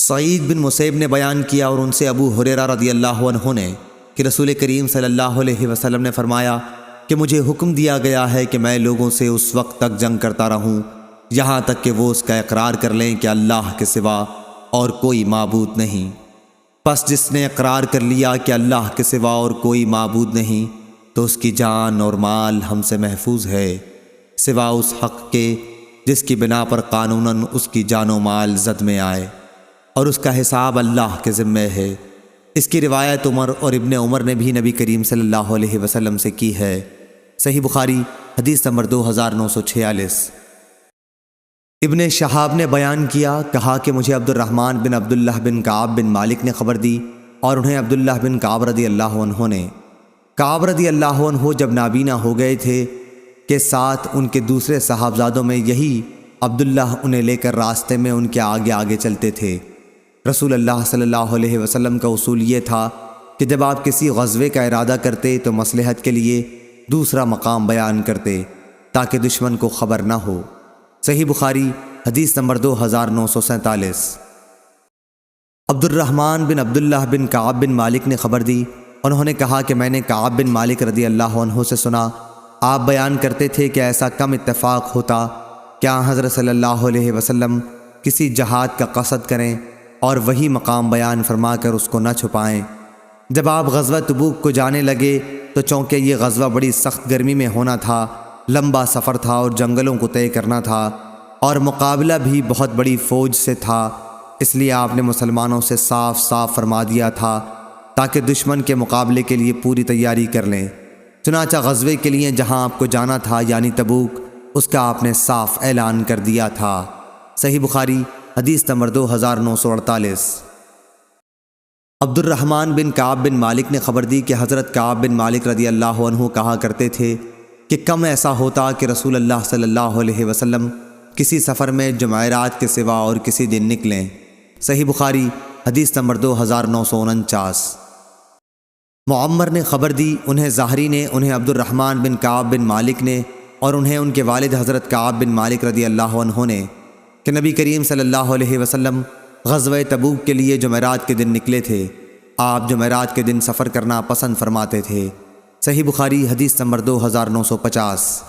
سعید بن مسیب نے بیان کیا اور ان سے ابو ہریرہ رضی اللہ عنہ نے کہ رسول کریم صلی اللہ علیہ وسلم نے فرمایا کہ مجھے حکم دیا گیا ہے کہ میں لوگوں سے اس وقت تک جنگ کرتا رہوں یہاں تک کہ وہ اس کا اقرار کر لیں کہ اللہ کے سوا اور کوئی معبود نہیں۔ پس جس نے اقرار کر لیا کہ اللہ کے سوا اور کوئی معبود نہیں تو اس کی جان اور مال ہم سے محفوظ ہے، سوا اس حق کے جس کی بنا پر قانوناً اس کی جان و مال زد میں آئے، اور اس کا حساب اللہ کے ذمے ہے۔ اس کی روایت عمر اور ابن عمر نے بھی نبی کریم صلی اللہ علیہ وسلم سے کی ہے۔ صحیح بخاری حدیث نمبر 2946۔ ابن شہاب نے بیان کیا، کہا کہ مجھے عبد الرحمن بن عبداللہ بن کعب بن مالک نے خبر دی اور انہیں عبداللہ بن کعب رضی اللہ عنہ نے۔ کعب رضی اللہ عنہ جب نابینا ہو گئے تھے کہ ساتھ ان کے دوسرے صاحبزادوں میں یہی عبداللہ انہیں لے کر راستے میں ان کے آگے آگے چلتے تھے۔ رسول اللہ صلی اللہ علیہ وسلم کا اصول یہ تھا کہ جب آپ کسی غزوے کا ارادہ کرتے تو مصلحت کے لیے دوسرا مقام بیان کرتے تاکہ دشمن کو خبر نہ ہو۔ صحیح بخاری حدیث نمبر 2947۔ عبد الرحمن بن عبداللہ بن کعب بن مالک نے خبر دی، انہوں نے کہا کہ میں نے کعب بن مالک رضی اللہ عنہ سے سنا، آپ بیان کرتے تھے کہ ایسا کم اتفاق ہوتا کیا حضرت صلی اللہ علیہ وسلم کسی جہاد کا قصد کریں اور وہی مقام بیان فرما کر اس کو نہ چھپائیں۔ جب آپ غزوہ تبوک کو جانے لگے تو چونکہ یہ غزوہ بڑی سخت گرمی میں ہونا تھا، لمبا سفر تھا اور جنگلوں کو طے کرنا تھا اور مقابلہ بھی بہت بڑی فوج سے تھا، اس لیے آپ نے مسلمانوں سے صاف صاف فرما دیا تھا تاکہ دشمن کے مقابلے کے لیے پوری تیاری کر لیں۔ چنانچہ غزوے کے لیے جہاں آپ کو جانا تھا یعنی تبوک، اس کا آپ نے صاف اعلان کر دیا تھا۔ صحیح بخاری حدیث نمبر 2948۔ عبد الرحمن بن کعب بن مالک نے خبر دی کہ حضرت کعب بن مالک رضی اللہ عنہ کہا کرتے تھے کہ کم ایسا ہوتا کہ رسول اللہ صلی اللہ علیہ وسلم کسی سفر میں جمعرات کے سوا اور کسی دن نکلیں۔ صحیح بخاری حدیث نمبر 2949۔ معمر نے خبر دی، انہیں زہری نے، انہیں عبد الرحمن بن کعب بن مالک نے اور انہیں ان کے والد حضرت کعب بن مالک رضی اللہ عنہ نے کہ نبی کریم صلی اللہ علیہ وسلم غزوہ تبوک کے لیے جمعرات کے دن نکلے تھے۔ آپ جمعرات کے دن سفر کرنا پسند فرماتے تھے۔ صحیح بخاری حدیث نمبر 2950۔